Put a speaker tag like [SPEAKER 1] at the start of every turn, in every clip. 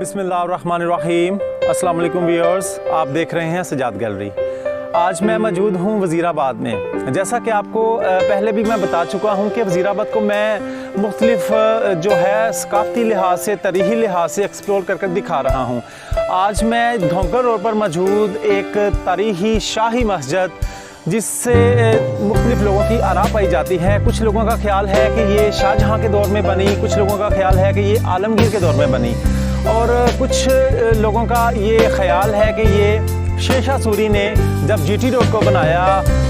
[SPEAKER 1] बिस्मिल्लाहिर्रहमानिर्रहीम। अस्सलाम वालेकुम व्यूअर्स, आप देख रहे हैं सजाद गैलरी। आज मैं मौजूद हूँ वज़ीराबाद में। जैसा कि आपको पहले भी मैं बता चुका हूँ कि वज़ीराबाद को मैं मुख्तलिफ जो है सकाफ़ती लिहाज से, तारीख़ी लिहाज से एक्सप्लोर कर दिखा रहा हूँ। आज मैं धौंकर रोड पर मौजूद एक तारीख़ी शाही मस्जिद, जिससे मुख्तलिफ़ लोगों की आरा पाई जाती है। कुछ लोगों का ख्याल है कि ये शाहजहाँ के दौर में बनी, कुछ लोगों का ख्याल है कि ये आलमगीर के दौर में बनी, और कुछ लोगों का ये ख्याल है कि ये शेरशाह सूरी ने जब जीटी रोड को बनाया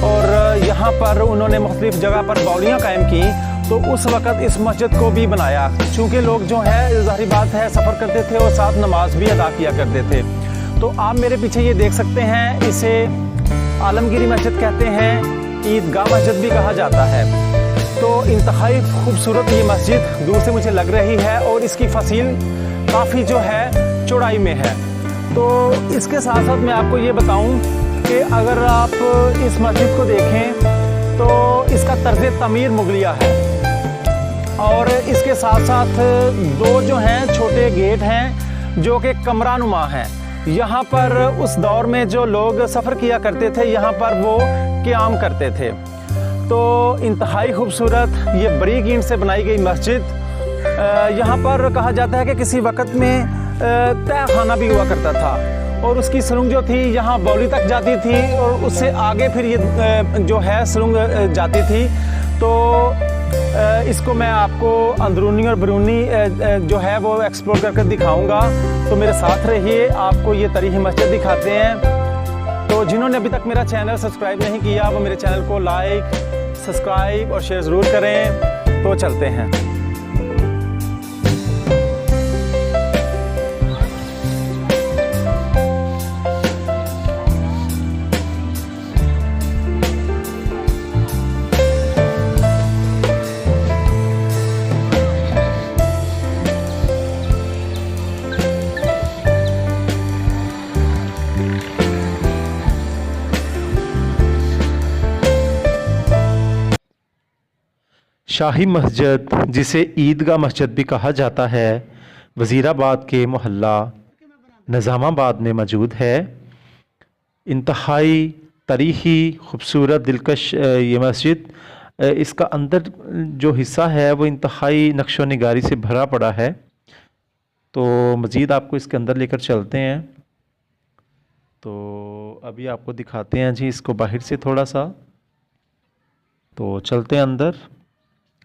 [SPEAKER 1] और यहाँ पर उन्होंने मुख्तलिफ़ जगह पर बाउलियाँ कायम की, तो उस वक़्त इस मस्जिद को भी बनाया। चूँकि लोग जो है ज़ाहिर बात है सफ़र करते थे और साथ नमाज भी अदा किया करते थे। तो आप मेरे पीछे ये देख सकते हैं, इसे आलमगीरी मस्जिद कहते हैं, ईदगाह मस्जिद भी कहा जाता है। तो इंतहाई खूबसूरत ये मस्जिद दूर से मुझे लग रही है और इसकी फसील काफ़ी जो है चौड़ाई में है। तो इसके साथ साथ मैं आपको ये बताऊं कि अगर आप इस मस्जिद को देखें तो इसका तर्ज तमीर मुगलिया है, और इसके साथ साथ दो जो हैं छोटे गेट हैं जो कि कमरानुमा हैं। यहाँ पर उस दौर में जो लोग सफ़र किया करते थे, यहाँ पर वो क़याम करते थे। तो इंतहाई खूबसूरत ये बारीक ईंट से बनाई गई मस्जिद। यहाँ पर कहा जाता है कि किसी वक़्त में तह खाना भी हुआ करता था, और उसकी सुरंग जो थी यहाँ बौली तक जाती थी, और उससे आगे फिर ये जो है सुरंग जाती थी। तो इसको मैं आपको अंदरूनी और बैरूनी जो है वो एक्सप्लोर करके दिखाऊंगा। तो मेरे साथ रहिए, आपको ये तारीख़ी मस्जिद दिखाते हैं। तो जिन्होंने अभी तक मेरा चैनल सब्सक्राइब नहीं किया, वो मेरे चैनल को लाइक, सब्सक्राइब और शेयर ज़रूर करें। तो चलते हैं।
[SPEAKER 2] शाही मस्जिद, जिसे ईदगाह मस्जिद भी कहा जाता है, वज़ीराबाद के मोहल्ला निज़ामाबाद में मौजूद है। इंतहाई तारीख़ी खूबसूरत दिलकश ये मस्जिद, इसका अंदर जो हिस्सा है वो इंतहाई नक्शो निगारी से भरा पड़ा है। तो मज़ीद आपको इसके अंदर लेकर चलते हैं। तो अभी आपको दिखाते हैं जी इसको बाहर से थोड़ा सा। तो चलते हैं अंदर।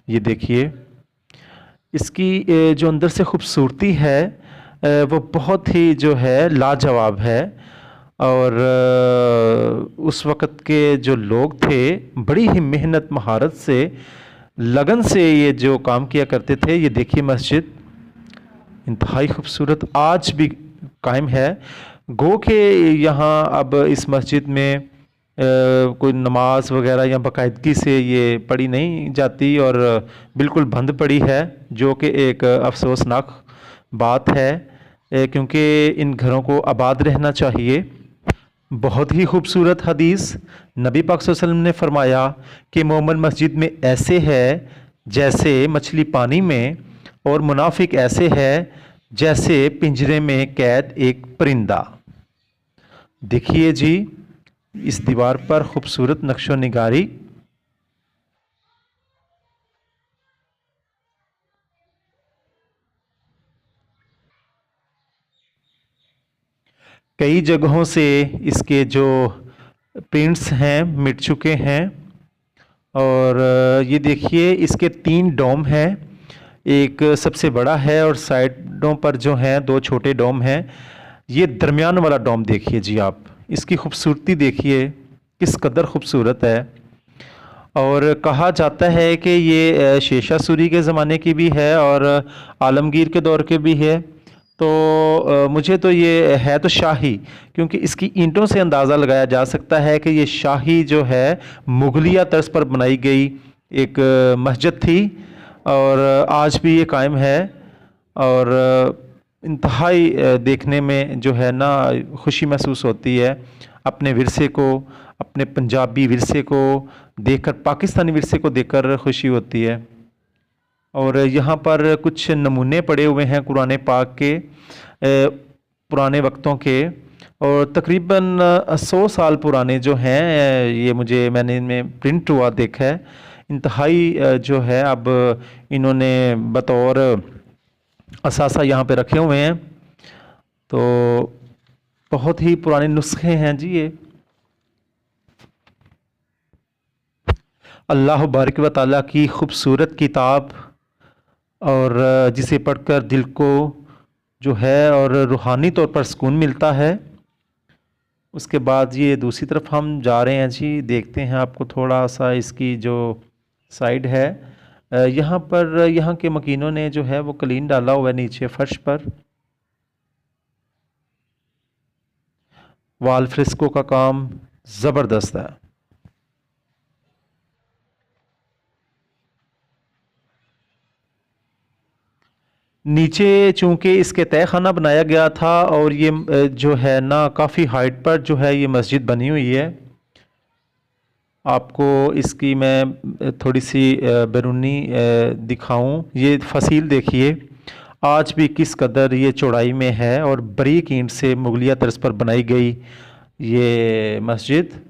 [SPEAKER 2] ये देखिए, इसकी जो अंदर से खूबसूरती है वो बहुत ही जो है लाजवाब है। और उस वक़्त के जो लोग थे बड़ी ही मेहनत महारत से, लगन से ये जो काम किया करते थे। ये देखिए मस्जिद इंतहाई खूबसूरत आज भी कायम है। गो के यहाँ अब इस मस्जिद में कोई नमाज वगैरह या बाकायदगी से ये पढ़ी नहीं जाती और बिल्कुल बंद पड़ी है, जो कि एक अफसोसनाक बात है, क्योंकि इन घरों को आबाद रहना चाहिए। बहुत ही खूबसूरत हदीस नबी पाक सल्लल्लाहु अलैहि वसल्लम ने फरमाया कि मोमिन मस्जिद में ऐसे है जैसे मछली पानी में, और मुनाफिक ऐसे है जैसे पिंजरे में कैद एक परिंदा। देखिए जी इस दीवार पर खूबसूरत नक्शो निगारी। कई जगहों से इसके जो प्रिंट्स हैं मिट चुके हैं। और ये देखिए इसके 3 डोम हैं, एक सबसे बड़ा है और साइडों पर जो हैं 2 छोटे डोम हैं। ये दरमियान वाला डोम देखिए जी आप, इसकी खूबसूरती देखिए किस कदर खूबसूरत है। और कहा जाता है कि ये शेरशाह सूरी के ज़माने की भी है और आलमगीर के दौर के भी है। तो मुझे तो ये है तो शाही, क्योंकि इसकी ईंटों से अंदाज़ा लगाया जा सकता है कि ये शाही जो है मुगलिया तर्ज पर बनाई गई एक मस्जिद थी, और आज भी ये कायम है। और इंतहाई देखने में जो है ना खुशी महसूस होती है। अपने विरसे को, अपने पंजाबी विरसे को देखकर, पाकिस्तानी विरसे को देखकर खुशी होती है। और यहाँ पर कुछ नमूने पड़े हुए हैं कुरान पाक के पुराने वक्तों के, और तकरीबन 100 साल पुराने जो हैं ये मैंने इनमें प्रिंट हुआ देखा है। इंतहाई जो है अब इन्होंने बतौर असासा यहाँ पे रखे हुए हैं, तो बहुत ही पुराने नुस्खे हैं जी ये। अल्लाह बारिक व ताला की खूबसूरत किताब, और जिसे पढ़कर दिल को जो है और रूहानी तौर पर सुकून मिलता है। उसके बाद ये दूसरी तरफ हम जा रहे हैं जी, देखते हैं आपको थोड़ा सा इसकी जो साइड है। यहाँ पर यहाँ के मकीनों ने जो है वो कलीन डाला हुआ है नीचे फर्श पर। वाल फ्रिस्को का काम ज़बरदस्त है। नीचे चूँकि इसके तहखाना बनाया गया था, और ये जो है ना काफ़ी हाइट पर जो है ये मस्जिद बनी हुई है। आपको इसकी मैं थोड़ी सी बैरूनी दिखाऊं। ये फसील देखिए आज भी किस कदर ये चौड़ाई में है, और बारीक ईंट से मुगलिया तर्ज पर बनाई गई ये मस्जिद।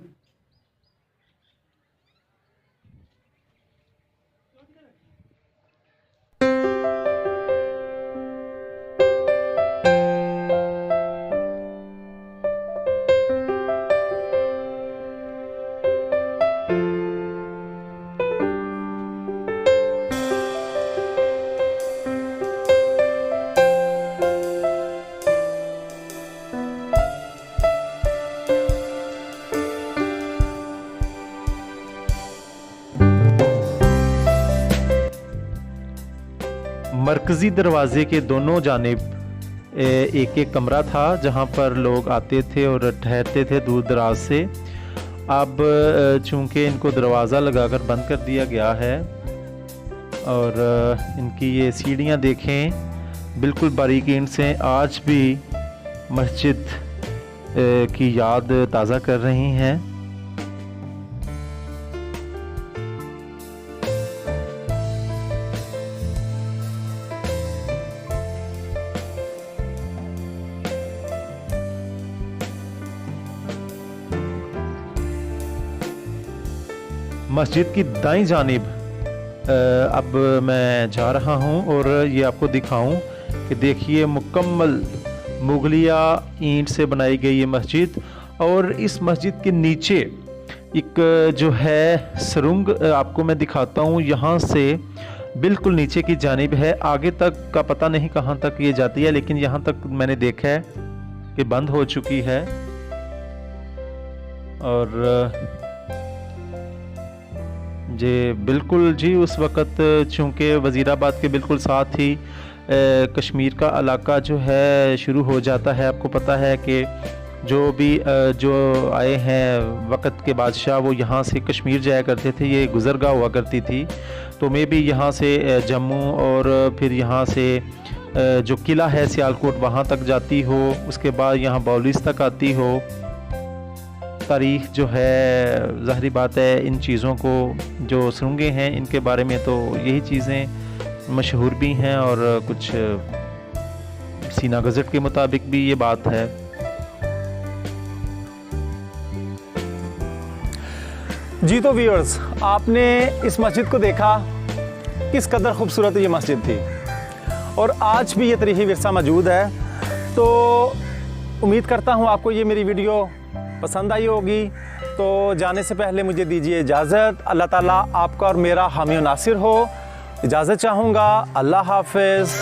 [SPEAKER 2] मरकज़ी दरवाज़े के दोनों जानिब एक एक कमरा था जहाँ पर लोग आते थे और ठहरते थे दूर दराज से। अब चूँकि इनको दरवाज़ा लगाकर बंद कर दिया गया है, और इनकी ये सीढ़ियाँ देखें बिल्कुल बारीक ईंट से आज भी मस्जिद की याद ताज़ा कर रही हैं। मस्जिद की दाईं जानिब अब मैं जा रहा हूं, और ये आपको दिखाऊं कि देखिए मुकम्मल मुगलिया ईंट से बनाई गई ये मस्जिद। और इस मस्जिद के नीचे एक जो है सुरंग आपको मैं दिखाता हूं, यहाँ से बिल्कुल नीचे की जानिब है। आगे तक का पता नहीं कहाँ तक ये जाती है, लेकिन यहाँ तक मैंने देखा है कि बंद हो चुकी है। और जी बिल्कुल जी उस वक़्त चूँकि वज़ीराबाद के बिल्कुल साथ ही कश्मीर का इलाका जो है शुरू हो जाता है। आपको पता है कि जो भी जो आए हैं वक़्त के बादशाह वो यहाँ से कश्मीर जाया करते थे, ये गुज़रगाह हुआ करती थी। तो मैं भी यहाँ से जम्मू और फिर यहाँ से जो किला है सियालकोट वहाँ तक जाती हो, उसके बाद यहाँ बौलिस तक आती हो। तारीख़ जो है ज़ाहिरी बात है इन चीज़ों को जो सुरंगें हैं इनके बारे में तो यही चीज़ें मशहूर भी हैं, और कुछ सीना गज़ट के मुताबिक भी ये बात है।
[SPEAKER 1] जी तो व्यूअर्स, आपने इस मस्जिद को देखा, किस कदर खूबसूरत ये मस्जिद थी, और आज भी ये तरीक़ी विरसा मौजूद है। तो उम्मीद करता हूँ आपको ये मेरी वीडियो पसंद आई होगी। तो जाने से पहले मुझे दीजिए इजाज़त। अल्लाह ताला आपका और मेरा हामी और नासिर हो। इजाज़त चाहूँगा। अल्लाह हाफ़िज़।